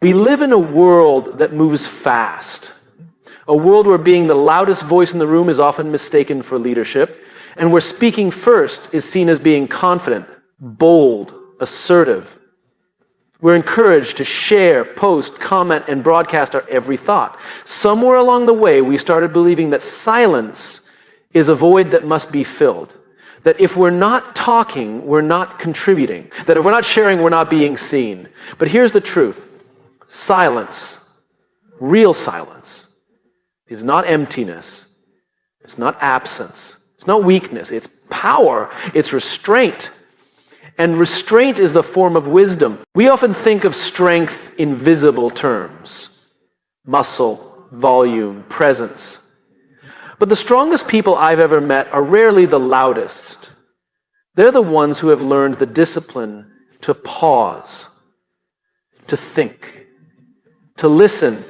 We live in a world that moves fast. A world where being the loudest voice in the room is often mistaken for leadership, and where speaking first is seen as being confident, bold, assertive. We're encouraged to share, post, comment, and broadcast our every thought. Somewhere along the way, we started believing that silence is a void that must be filled. That if we're not talking, we're not contributing. That if we're not sharing, we're not being seen. But here's the truth. Silence, real silence, is not emptiness. It's not absence. It's not weakness. It's power. It's restraint. And restraint is the form of wisdom. We often think of strength in visible terms. Muscle, volume, presence. But the strongest people I've ever met are rarely the loudest. They're the ones who have learned the discipline to pause, to think, to listen,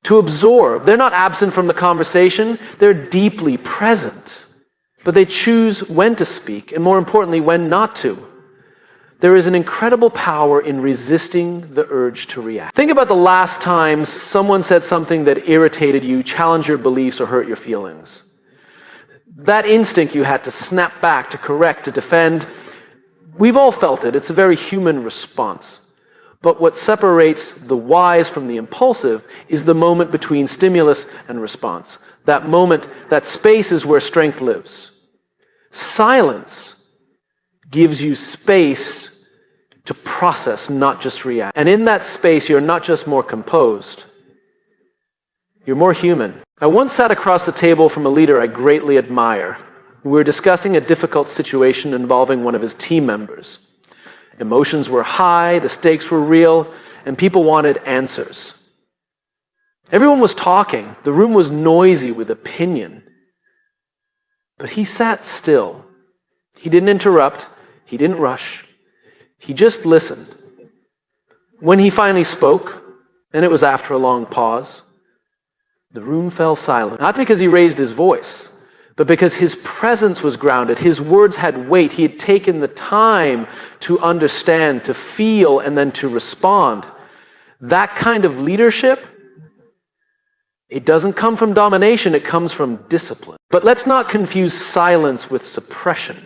to absorb. They're not absent from the conversation. They're deeply present. But they choose when to speak, and more importantly, when not to. There is an incredible power in resisting the urge to react. Think about the last time someone said something that irritated you, challenged your beliefs, or hurt your feelings. That instinct you had to snap back, to correct, to defend, we've all felt it. It's a very human response. But what separates the wise from the impulsive is the moment between stimulus and response. That moment, that space is where strength lives. Silence gives you space to process, not just react. And in that space, you're not just more composed, you're more human. I once sat across the table from a leader I greatly admire. We were discussing a difficult situation involving one of his team members. Emotions were high, the stakes were real, and people wanted answers. Everyone was talking. The room was noisy with opinion. But he sat still. He didn't interrupt. He didn't rush. He just listened. When he finally spoke, and it was after a long pause, the room fell silent. Not because he raised his voice, but because his presence was grounded. His words had weight. He had taken the time to understand, to feel, and then to respond. That kind of leadership, it doesn't come from domination, it comes from discipline. But let's not confuse silence with suppression.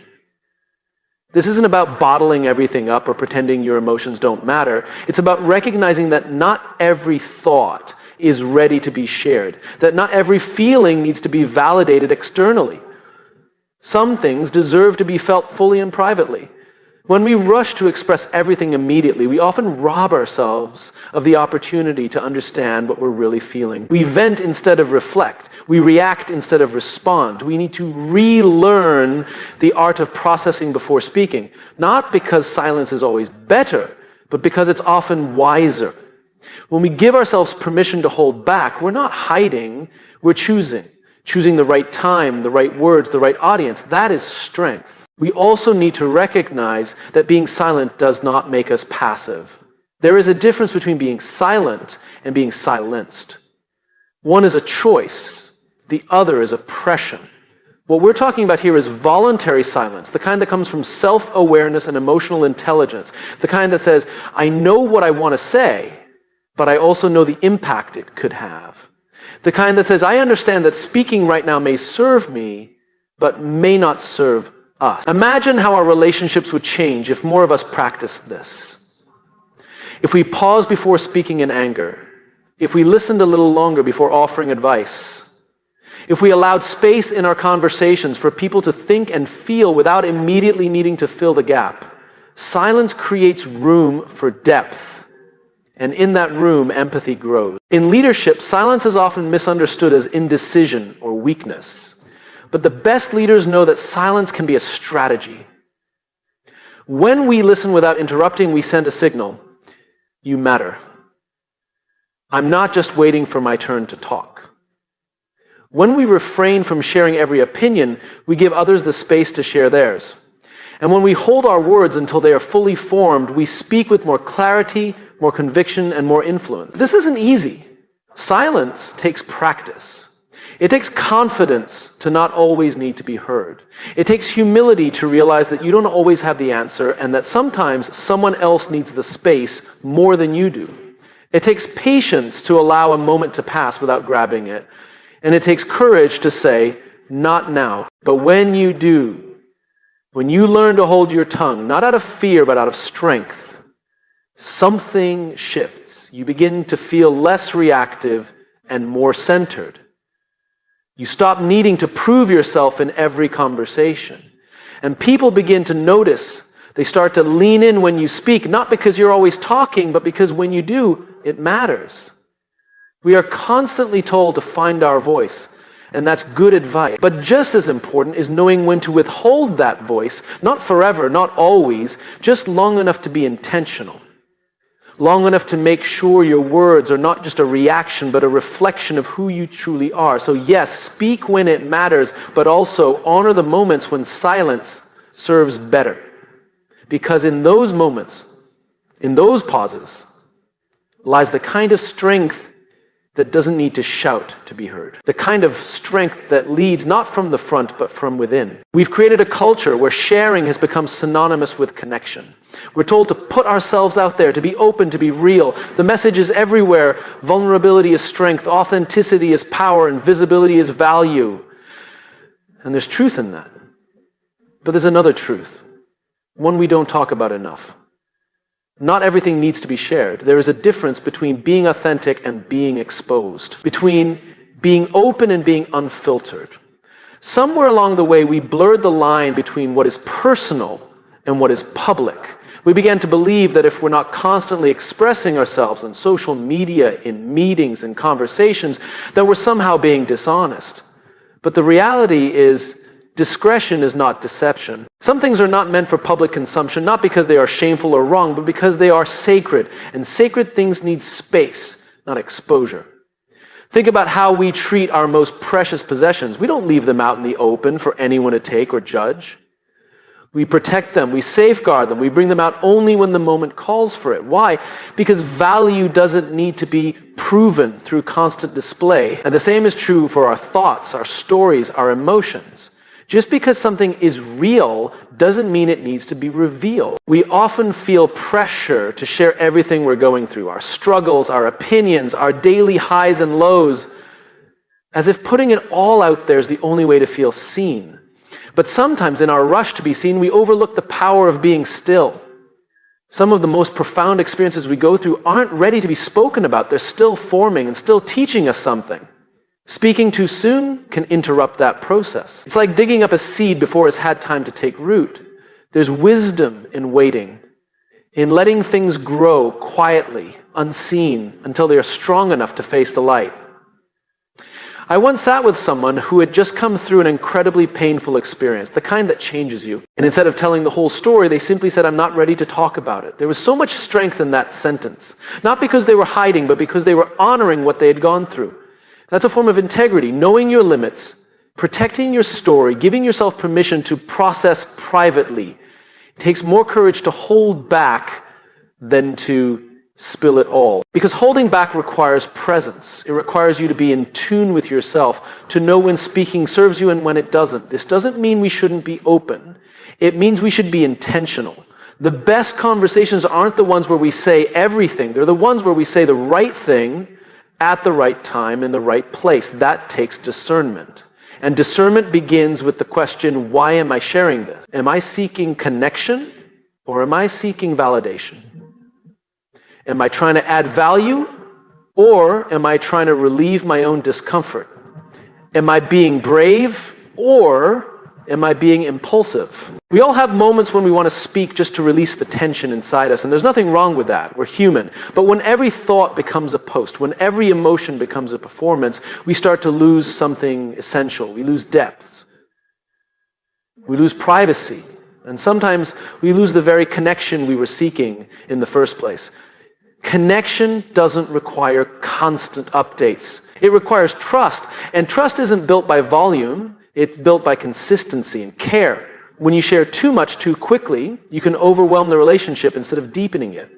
This isn't about bottling everything up or pretending your emotions don't matter. It's about recognizing that not every thought is ready to be shared, that not every feeling needs to be validated externally. Some things deserve to be felt fully and privately. When we rush to express everything immediately, we often rob ourselves of the opportunity to understand what we're really feeling. We vent instead of reflect. We react instead of respond. We need to relearn the art of processing before speaking, not because silence is always better, but because it's often wiser. When we give ourselves permission to hold back, we're not hiding, we're choosing the right time, the right words, the right audience. That is strength. We also need to recognize that being silent does not make us passive. There is a difference between being silent and being silenced. One is a choice, the other is oppression. What we're talking about here is voluntary silence, the kind that comes from self-awareness and emotional intelligence, the kind that says, I know what I want to say, but I also know the impact it could have. The kind that says, I understand that speaking right now may serve me, but may not serve us. Imagine how our relationships would change if more of us practiced this. If we paused before speaking in anger, if we listened a little longer before offering advice, if we allowed space in our conversations for people to think and feel without immediately needing to fill the gap. Silence creates room for depth, and in that room, empathy grows. In leadership, silence is often misunderstood as indecision or weakness. But the best leaders know that silence can be a strategy. When we listen without interrupting, we send a signal. You matter. I'm not just waiting for my turn to talk. When we refrain from sharing every opinion, we give others the space to share theirs. And when we hold our words until they are fully formed, we speak with more clarity, more conviction, and more influence. This isn't easy. Silence takes practice. It takes confidence to not always need to be heard. It takes humility to realize that you don't always have the answer and that sometimes someone else needs the space more than you do. It takes patience to allow a moment to pass without grabbing it. And it takes courage to say, not now. But when you do, when you learn to hold your tongue, not out of fear, but out of strength, something shifts. You begin to feel less reactive and more centered. You stop needing to prove yourself in every conversation. And people begin to notice. They start to lean in when you speak, not because you're always talking, but because when you do, it matters. We are constantly told to find our voice, and that's good advice. But just as important is knowing when to withhold that voice, not forever, not always, just long enough to be intentional. Long enough to make sure your words are not just a reaction, but a reflection of who you truly are. So yes, speak when it matters, but also honor the moments when silence serves better. Because in those moments, in those pauses, lies the kind of strength that doesn't need to shout to be heard. The kind of strength that leads not from the front, but from within. We've created a culture where sharing has become synonymous with connection. We're told to put ourselves out there, to be open, to be real. The message is everywhere. Vulnerability is strength, authenticity is power, and visibility is value. And there's truth in that. But there's another truth, one we don't talk about enough. Not everything needs to be shared. There is a difference between being authentic and being exposed, between being open and being unfiltered. Somewhere along the way, we blurred the line between what is personal and what is public. We began to believe that if we're not constantly expressing ourselves on social media, in meetings and conversations, that we're somehow being dishonest. But the reality is, discretion is not deception. Some things are not meant for public consumption, not because they are shameful or wrong, but because they are sacred. And sacred things need space, not exposure. Think about how we treat our most precious possessions. We don't leave them out in the open for anyone to take or judge. We protect them, we safeguard them, we bring them out only when the moment calls for it. Why? Because value doesn't need to be proven through constant display. And the same is true for our thoughts, our stories, our emotions. Just because something is real doesn't mean it needs to be revealed. We often feel pressure to share everything we're going through, our struggles, our opinions, our daily highs and lows, as if putting it all out there is the only way to feel seen. But sometimes in our rush to be seen, we overlook the power of being still. Some of the most profound experiences we go through aren't ready to be spoken about. They're still forming and still teaching us something. Speaking too soon can interrupt that process. It's like digging up a seed before it's had time to take root. There's wisdom in waiting, in letting things grow quietly, unseen, until they are strong enough to face the light. I once sat with someone who had just come through an incredibly painful experience, the kind that changes you. And instead of telling the whole story, they simply said, "I'm not ready to talk about it." There was so much strength in that sentence. Not because they were hiding, but because they were honoring what they had gone through. That's a form of integrity, knowing your limits, protecting your story, giving yourself permission to process privately. It takes more courage to hold back than to spill it all. Because holding back requires presence. It requires you to be in tune with yourself, to know when speaking serves you and when it doesn't. This doesn't mean we shouldn't be open. It means we should be intentional. The best conversations aren't the ones where we say everything. They're the ones where we say the right thing at the right time in the right place. That takes discernment. And discernment begins with the question, why am I sharing this? Am I seeking connection or am I seeking validation? Am I trying to add value or am I trying to relieve my own discomfort? Am I being brave or am I being impulsive? We all have moments when we want to speak just to release the tension inside us, and there's nothing wrong with that. We're human. But when every thought becomes a post, when every emotion becomes a performance, we start to lose something essential. We lose depth. We lose privacy. And sometimes we lose the very connection we were seeking in the first place. Connection doesn't require constant updates. It requires trust. And trust isn't built by volume. It's built by consistency and care. When you share too much too quickly, you can overwhelm the relationship instead of deepening it.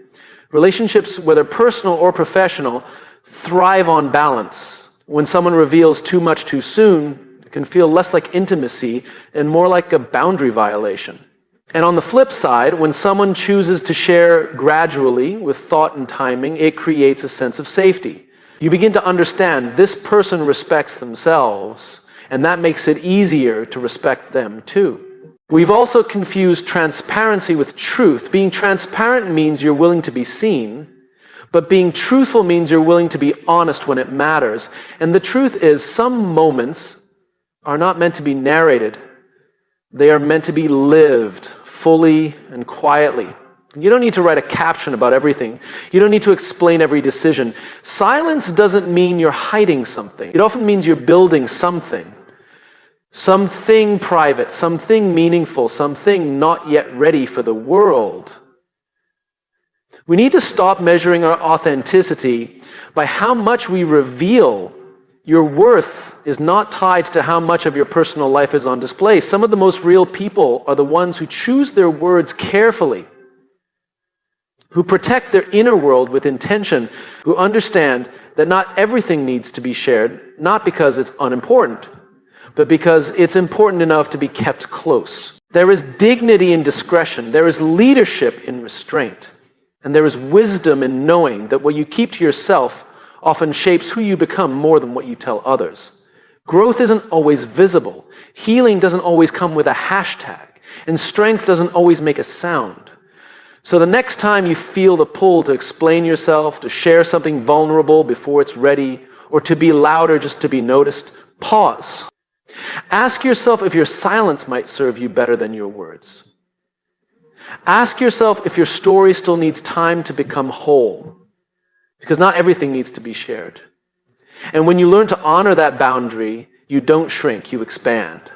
Relationships, whether personal or professional, thrive on balance. When someone reveals too much too soon, it can feel less like intimacy and more like a boundary violation. And on the flip side, when someone chooses to share gradually with thought and timing, it creates a sense of safety. You begin to understand this person respects themselves, and that makes it easier to respect them too. We've also confused transparency with truth. Being transparent means you're willing to be seen, but being truthful means you're willing to be honest when it matters. And the truth is, some moments are not meant to be narrated. They are meant to be lived fully and quietly. You don't need to write a caption about everything. You don't need to explain every decision. Silence doesn't mean you're hiding something. It often means you're building something. Something private, something meaningful, something not yet ready for the world. We need to stop measuring our authenticity by how much we reveal. Your worth is not tied to how much of your personal life is on display. Some of the most real people are the ones who choose their words carefully, who protect their inner world with intention, who understand that not everything needs to be shared, not because it's unimportant, but because it's important enough to be kept close. There is dignity in discretion. There is leadership in restraint. And there is wisdom in knowing that what you keep to yourself often shapes who you become more than what you tell others. Growth isn't always visible. Healing doesn't always come with a hashtag. And strength doesn't always make a sound. So the next time you feel the pull to explain yourself, to share something vulnerable before it's ready, or to be louder just to be noticed, pause. Ask yourself if your silence might serve you better than your words. Ask yourself if your story still needs time to become whole, because not everything needs to be shared. And when you learn to honor that boundary, you don't shrink, you expand.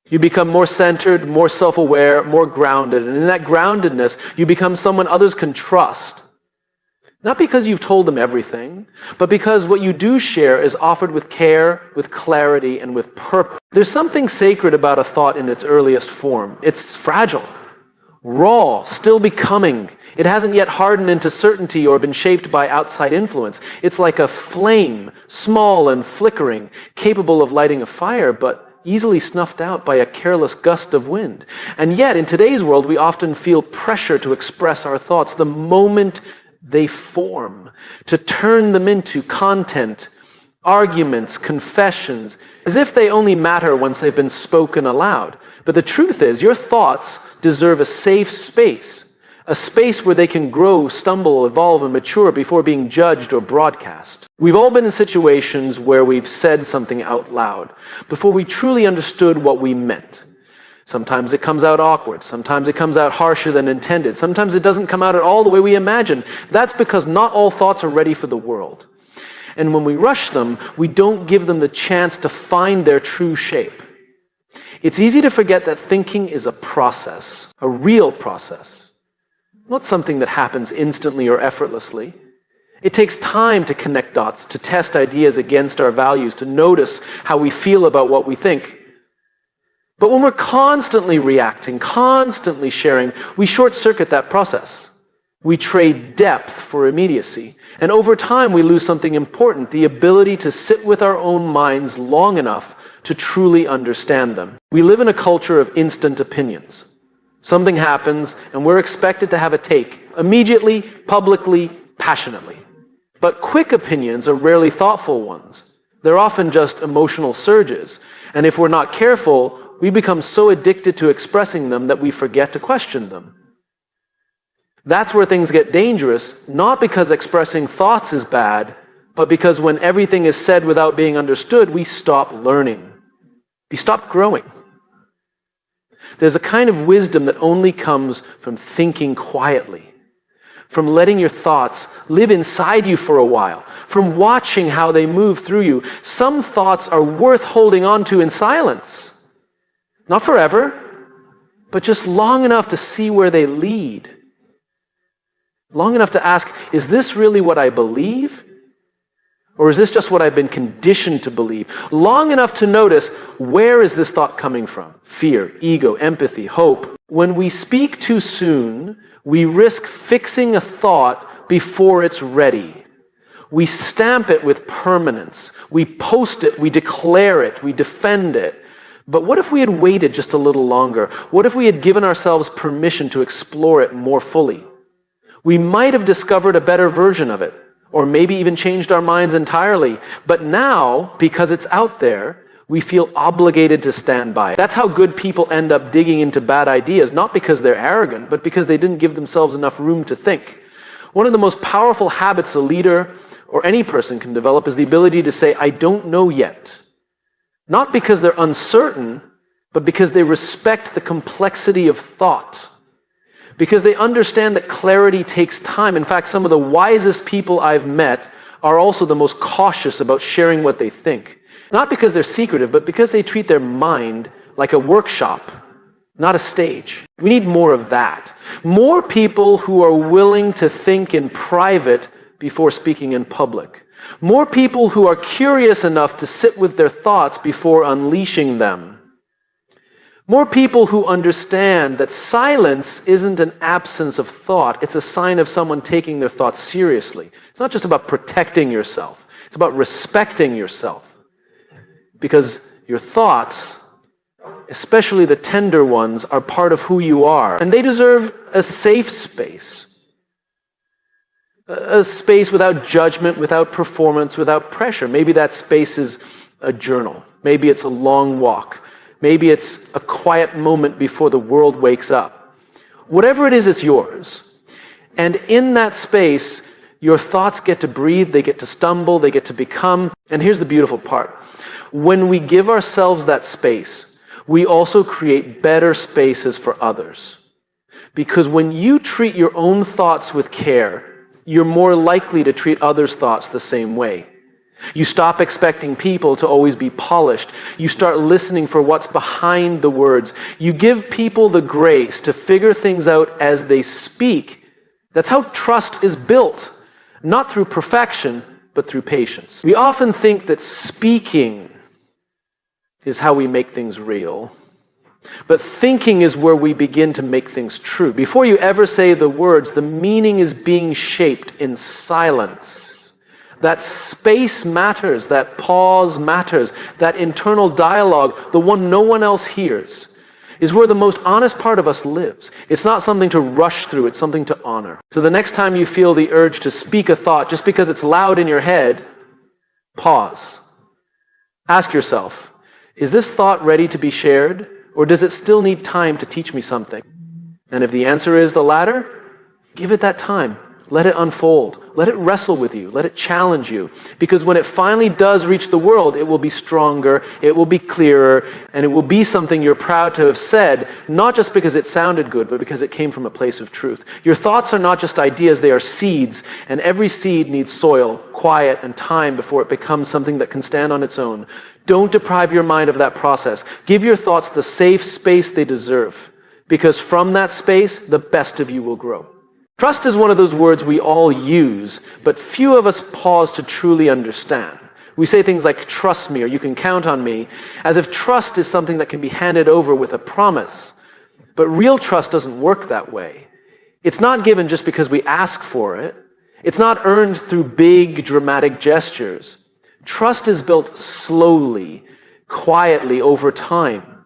You become more centered, more self-aware, more grounded. And in that groundedness, you become someone others can trust. Not because you've told them everything, but because what you do share is offered with care, with clarity, and with purpose. There's something sacred about a thought in its earliest form. It's fragile, raw, still becoming. It hasn't yet hardened into certainty or been shaped by outside influence. It's like a flame, small and flickering, capable of lighting a fire, but easily snuffed out by a careless gust of wind. And yet, in today's world, we often feel pressure to express our thoughts the moment they form, to turn them into content, arguments, confessions, as if they only matter once they've been spoken aloud. But the truth is, your thoughts deserve a safe space, a space where they can grow, stumble, evolve, and mature before being judged or broadcast. We've all been in situations where we've said something out loud before we truly understood what we meant. Sometimes it comes out awkward. Sometimes it comes out harsher than intended. Sometimes it doesn't come out at all the way we imagine. That's because not all thoughts are ready for the world. And when we rush them, we don't give them the chance to find their true shape. It's easy to forget that thinking is a process, a real process, not something that happens instantly or effortlessly. It takes time to connect dots, to test ideas against our values, to notice how we feel about what we think. But when we're constantly reacting, constantly sharing, we short-circuit that process. We trade depth for immediacy. And over time, we lose something important, the ability to sit with our own minds long enough to truly understand them. We live in a culture of instant opinions. Something happens, and we're expected to have a take immediately, publicly, passionately. But quick opinions are rarely thoughtful ones. They're often just emotional surges. And if we're not careful, we become so addicted to expressing them that we forget to question them. That's where things get dangerous, not because expressing thoughts is bad, but because when everything is said without being understood, we stop learning. We stop growing. There's a kind of wisdom that only comes from thinking quietly, from letting your thoughts live inside you for a while, from watching how they move through you. Some thoughts are worth holding on to in silence. Not forever, but just long enough to see where they lead. Long enough to ask, is this really what I believe? Or is this just what I've been conditioned to believe? Long enough to notice, where is this thought coming from? Fear, ego, empathy, hope. When we speak too soon, we risk fixing a thought before it's ready. We stamp it with permanence. We post it, we declare it, we defend it. But what if we had waited just a little longer? What if we had given ourselves permission to explore it more fully? We might have discovered a better version of it, or maybe even changed our minds entirely. But now, because it's out there, we feel obligated to stand by it. That's how good people end up digging into bad ideas, not because they're arrogant, but because they didn't give themselves enough room to think. One of the most powerful habits a leader or any person can develop is the ability to say, I don't know yet. Not because they're uncertain, but because they respect the complexity of thought. Because they understand that clarity takes time. In fact, some of the wisest people I've met are also the most cautious about sharing what they think. Not because they're secretive, but because they treat their mind like a workshop, not a stage. We need more of that. More people who are willing to think in private before speaking in public. More people who are curious enough to sit with their thoughts before unleashing them. More people who understand that silence isn't an absence of thought, it's a sign of someone taking their thoughts seriously. It's not just about protecting yourself, it's about respecting yourself. Because your thoughts, especially the tender ones, are part of who you are. And they deserve a safe space. A space without judgment, without performance, without pressure. Maybe that space is a journal. Maybe it's a long walk. Maybe it's a quiet moment before the world wakes up. Whatever it is, it's yours. And in that space, your thoughts get to breathe, they get to stumble, they get to become. And here's the beautiful part. When we give ourselves that space, we also create better spaces for others. Because when you treat your own thoughts with care, you're more likely to treat others' thoughts the same way. You stop expecting people to always be polished. You start listening for what's behind the words. You give people the grace to figure things out as they speak. That's how trust is built, not through perfection, but through patience. We often think that speaking is how we make things real. But thinking is where we begin to make things true. Before you ever say the words, the meaning is being shaped in silence. That space matters, that pause matters, that internal dialogue, the one no one else hears, is where the most honest part of us lives. It's not something to rush through, it's something to honor. So the next time you feel the urge to speak a thought just because it's loud in your head, pause. Ask yourself, is this thought ready to be shared, or does it still need time to teach me something? And if the answer is the latter, give it that time. Let it unfold. Let it wrestle with you. Let it challenge you. Because when it finally does reach the world, it will be stronger, it will be clearer, and it will be something you're proud to have said, not just because it sounded good, but because it came from a place of truth. Your thoughts are not just ideas, they are seeds, and every seed needs soil, quiet, and time before it becomes something that can stand on its own. Don't deprive your mind of that process. Give your thoughts the safe space they deserve, because from that space, the best of you will grow. Trust is one of those words we all use, but few of us pause to truly understand. We say things like, trust me, or you can count on me, as if trust is something that can be handed over with a promise. But real trust doesn't work that way. It's not given just because we ask for it. It's not earned through big, dramatic gestures. Trust is built slowly, quietly, over time.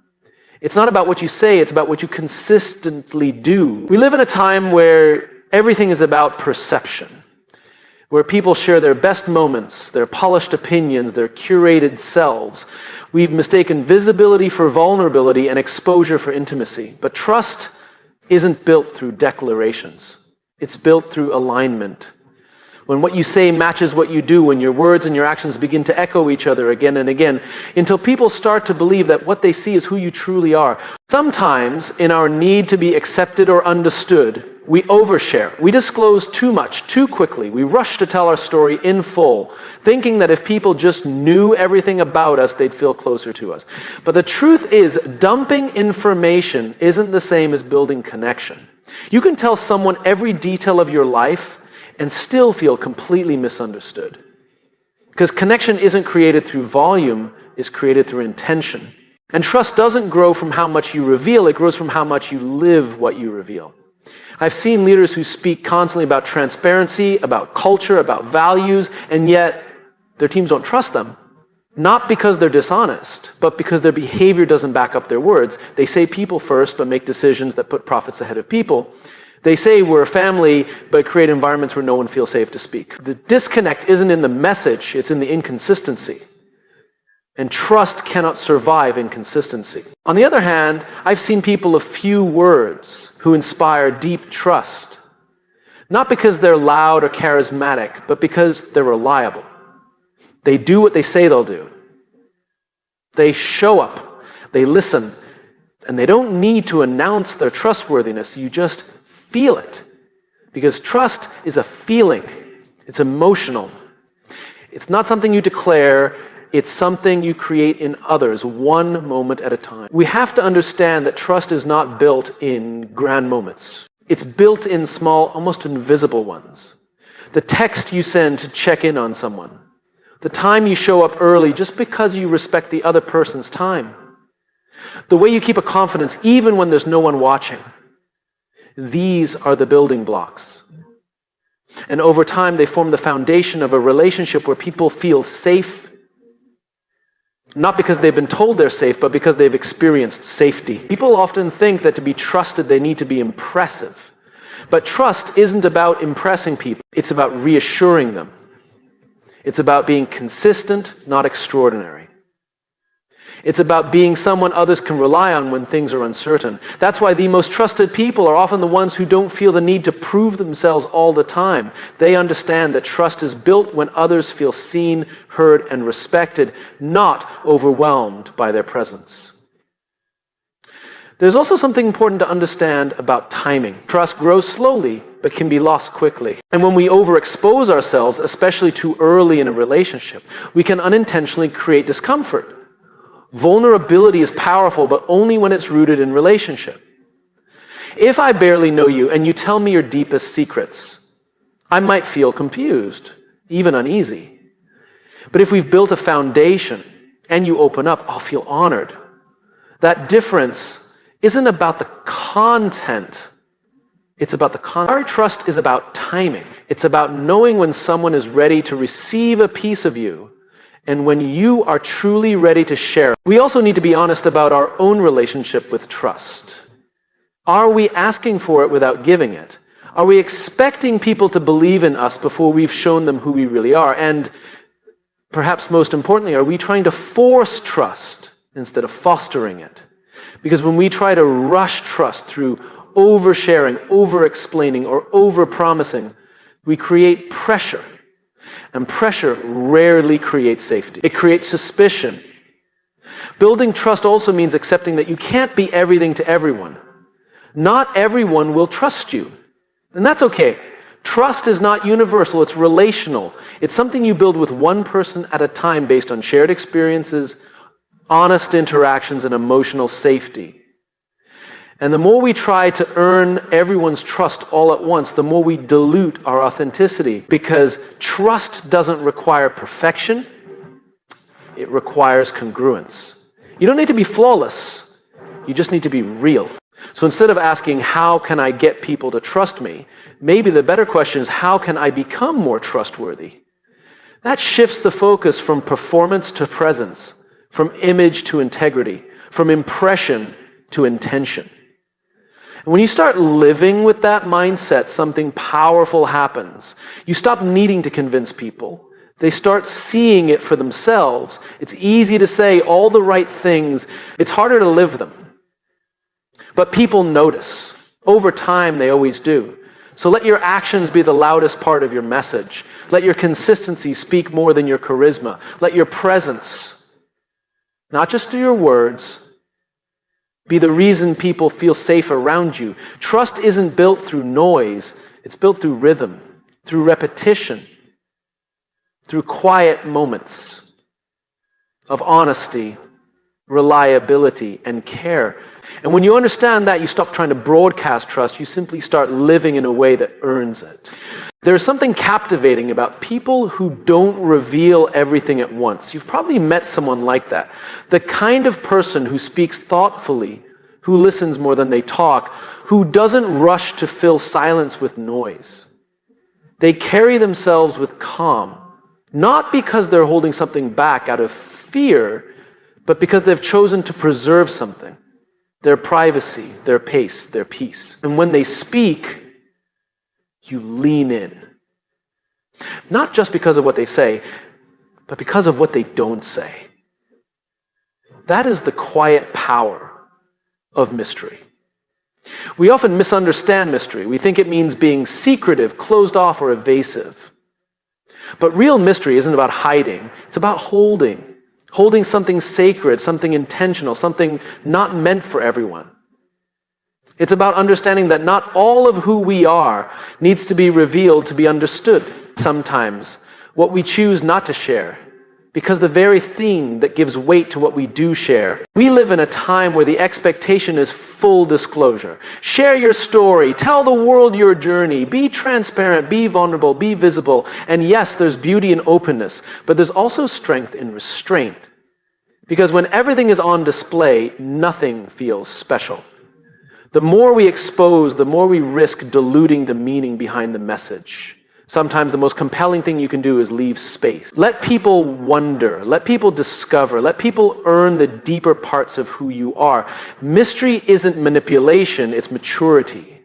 It's not about what you say, it's about what you consistently do. We live in a time where everything is about perception, where people share their best moments, their polished opinions, their curated selves. We've mistaken visibility for vulnerability and exposure for intimacy. But trust isn't built through declarations. It's built through alignment. When what you say matches what you do, when your words and your actions begin to echo each other again and again, until people start to believe that what they see is who you truly are. Sometimes, in our need to be accepted or understood, we overshare. We disclose too much, too quickly. We rush to tell our story in full, thinking that if people just knew everything about us, they'd feel closer to us. But the truth is, dumping information isn't the same as building connection. You can tell someone every detail of your life and still feel completely misunderstood. Because connection isn't created through volume, it's created through intention. And trust doesn't grow from how much you reveal, it grows from how much you live what you reveal. I've seen leaders who speak constantly about transparency, about culture, about values, and yet their teams don't trust them. Not because they're dishonest, but because their behavior doesn't back up their words. They say people first, but make decisions that put profits ahead of people. They say we're a family, but create environments where no one feels safe to speak. The disconnect isn't in the message, it's in the inconsistency. And trust cannot survive inconsistency. On the other hand, I've seen people of few words who inspire deep trust. Not because they're loud or charismatic, but because they're reliable. They do what they say they'll do. They show up, they listen, and they don't need to announce their trustworthiness. You just feel it. Because trust is a feeling. It's emotional. It's not something you declare. It's something you create in others, one moment at a time. We have to understand that trust is not built in grand moments. It's built in small, almost invisible ones. The text you send to check in on someone. The time you show up early just because you respect the other person's time. The way you keep a confidence even when there's no one watching. These are the building blocks. And over time, they form the foundation of a relationship where people feel safe, not because they've been told they're safe, but because they've experienced safety. People often think that to be trusted, they need to be impressive. But trust isn't about impressing people. It's about reassuring them. It's about being consistent, not extraordinary. It's about being someone others can rely on when things are uncertain. That's why the most trusted people are often the ones who don't feel the need to prove themselves all the time. They understand that trust is built when others feel seen, heard, and respected, not overwhelmed by their presence. There's also something important to understand about timing. Trust grows slowly, but can be lost quickly. And when we overexpose ourselves, especially too early in a relationship, we can unintentionally create discomfort. Vulnerability is powerful, but only when it's rooted in relationship. If I barely know you and you tell me your deepest secrets, I might feel confused, even uneasy. But if we've built a foundation and you open up, I'll feel honored. That difference isn't about the content. It's about the content. Our trust is about timing. It's about knowing when someone is ready to receive a piece of you and when you are truly ready to share. We also need to be honest about our own relationship with trust. Are we asking for it without giving it? Are we expecting people to believe in us before we've shown them who we really are? And perhaps most importantly, are we trying to force trust instead of fostering it? Because when we try to rush trust through oversharing, over-explaining, or over-promising, we create pressure. And pressure rarely creates safety. It creates suspicion. Building trust also means accepting that you can't be everything to everyone. Not everyone will trust you. And that's okay. Trust is not universal, it's relational. It's something you build with one person at a time based on shared experiences, honest interactions, and emotional safety. And the more we try to earn everyone's trust all at once, the more we dilute our authenticity. Because trust doesn't require perfection, it requires congruence. You don't need to be flawless, you just need to be real. So instead of asking, how can I get people to trust me? Maybe the better question is, how can I become more trustworthy? That shifts the focus from performance to presence, from image to integrity, from impression to intention. And when you start living with that mindset, something powerful happens. You stop needing to convince people. They start seeing it for themselves. It's easy to say all the right things. It's harder to live them. But people notice. Over time, they always do. So let your actions be the loudest part of your message. Let your consistency speak more than your charisma. Let your presence, not just through your words, be the reason people feel safe around you. Trust isn't built through noise. It's built through rhythm, through repetition, through quiet moments of honesty, reliability, and care. And when you understand that, you stop trying to broadcast trust. You simply start living in a way that earns it. There's something captivating about people who don't reveal everything at once. You've probably met someone like that. The kind of person who speaks thoughtfully, who listens more than they talk, who doesn't rush to fill silence with noise. They carry themselves with calm, not because they're holding something back out of fear, but because they've chosen to preserve something, their privacy, their pace, their peace. And when they speak, you lean in. Not just because of what they say, but because of what they don't say. That is the quiet power of mystery. We often misunderstand mystery. We think it means being secretive, closed off, or evasive. But real mystery isn't about hiding. It's about holding something sacred, something intentional, something not meant for everyone. It's about understanding that not all of who we are needs to be revealed to be understood. Sometimes what we choose not to share, because the very thing that gives weight to what we do share. We live in a time where the expectation is full disclosure. Share your story, tell the world your journey, be transparent, be vulnerable, be visible. And yes, there's beauty in openness, but there's also strength in restraint. Because when everything is on display, nothing feels special. The more we expose, the more we risk diluting the meaning behind the message. Sometimes the most compelling thing you can do is leave space. Let people wonder, let people discover, let people earn the deeper parts of who you are. Mystery isn't manipulation, it's maturity.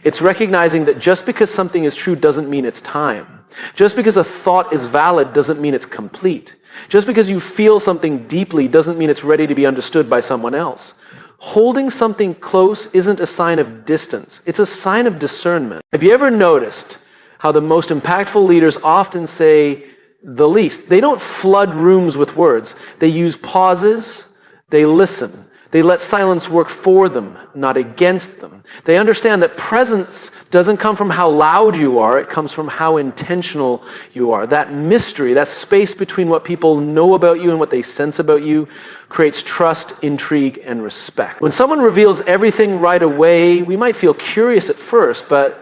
It's recognizing that just because something is true doesn't mean it's time. Just because a thought is valid doesn't mean it's complete. Just because you feel something deeply doesn't mean it's ready to be understood by someone else. Holding something close isn't a sign of distance, it's a sign of discernment. Have you ever noticed how the most impactful leaders often say the least? They don't flood rooms with words. They use pauses, they listen. They let silence work for them, not against them. They understand that presence doesn't come from how loud you are, it comes from how intentional you are. That mystery, that space between what people know about you and what they sense about you, creates trust, intrigue, and respect. When someone reveals everything right away, we might feel curious at first, but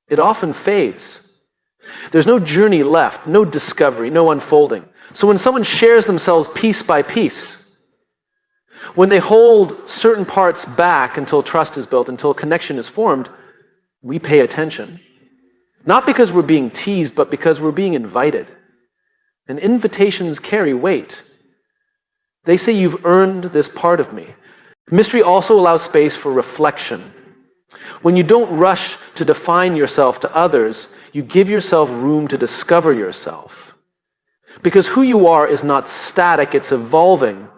it often fades. There's no journey left, no discovery, no unfolding. So when someone shares themselves piece by piece, when they hold certain parts back until trust is built, until connection is formed, we pay attention. Not because we're being teased, but because we're being invited. And invitations carry weight. They say, you've earned this part of me. Mystery also allows space for reflection. When you don't rush to define yourself to others, you give yourself room to discover yourself. Because who you are is not static, it's evolving.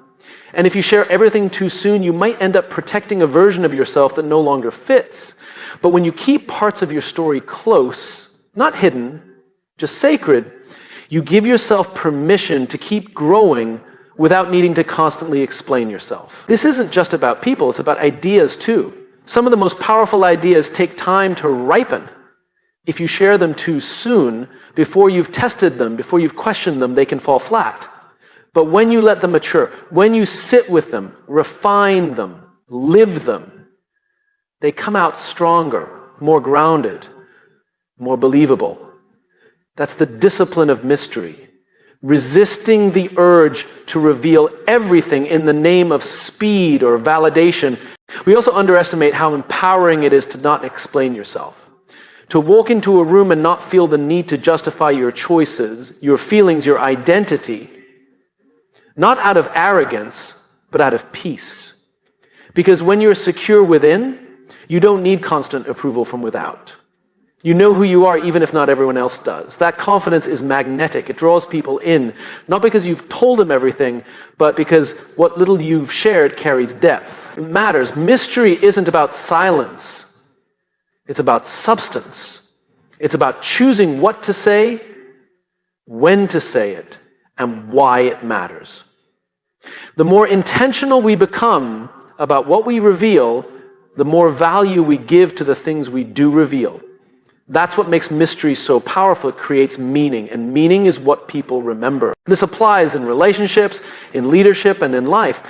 And if you share everything too soon, you might end up protecting a version of yourself that no longer fits. But when you keep parts of your story close, not hidden, just sacred, you give yourself permission to keep growing without needing to constantly explain yourself. This isn't just about people, it's about ideas too. Some of the most powerful ideas take time to ripen. If you share them too soon, before you've tested them, before you've questioned them, they can fall flat. But when you let them mature, when you sit with them, refine them, live them, they come out stronger, more grounded, more believable. That's the discipline of mystery. Resisting the urge to reveal everything in the name of speed or validation. We also underestimate how empowering it is to not explain yourself. To walk into a room and not feel the need to justify your choices, your feelings, your identity. Not out of arrogance, but out of peace. Because when you're secure within, you don't need constant approval from without. You know who you are even if not everyone else does. That confidence is magnetic. It draws people in, not because you've told them everything, but because what little you've shared carries depth. It matters. Mystery isn't about silence. It's about substance. It's about choosing what to say, when to say it, and why it matters. The more intentional we become about what we reveal, the more value we give to the things we do reveal. That's what makes mystery so powerful. It creates meaning, and meaning is what people remember. This applies in relationships, in leadership, and in life.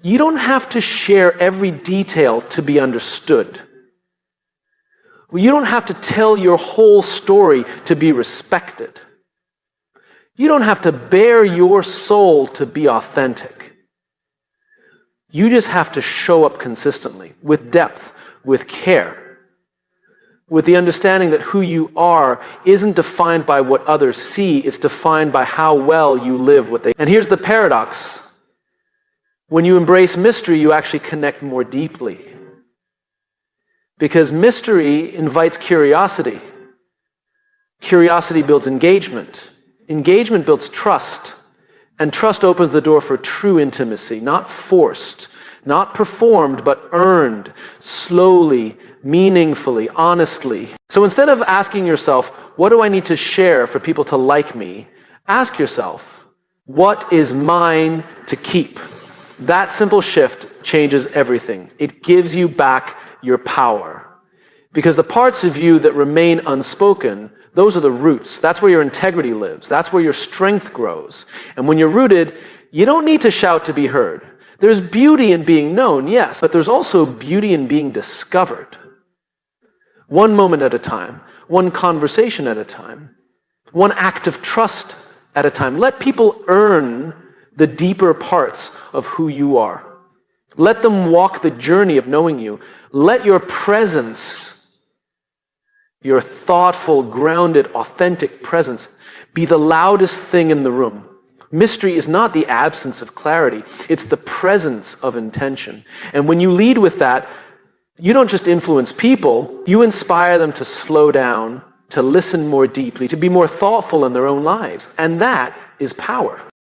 You don't have to share every detail to be understood. You don't have to tell your whole story to be respected. You don't have to bare your soul to be authentic. You just have to show up consistently, with depth, with care, with the understanding that who you are isn't defined by what others see, it's defined by how well you live what they. And here's the paradox. When you embrace mystery, you actually connect more deeply. Because mystery invites curiosity. Curiosity builds engagement. Engagement builds trust. And trust opens the door for true intimacy, not forced, not performed, but earned, slowly, meaningfully, honestly. So instead of asking yourself, what do I need to share for people to like me? Ask yourself, what is mine to keep? That simple shift changes everything. It gives you back your power. Because the parts of you that remain unspoken, those are the roots. That's where your integrity lives. That's where your strength grows. And when you're rooted, you don't need to shout to be heard. There's beauty in being known, yes, but there's also beauty in being discovered. One moment at a time, one conversation at a time, one act of trust at a time. Let people earn the deeper parts of who you are. Let them walk the journey of knowing you. Let your presence, your thoughtful, grounded, authentic presence, be the loudest thing in the room. Mystery is not the absence of clarity. It's the presence of intention. And when you lead with that, you don't just influence people, you inspire them to slow down, to listen more deeply, to be more thoughtful in their own lives. And that is power.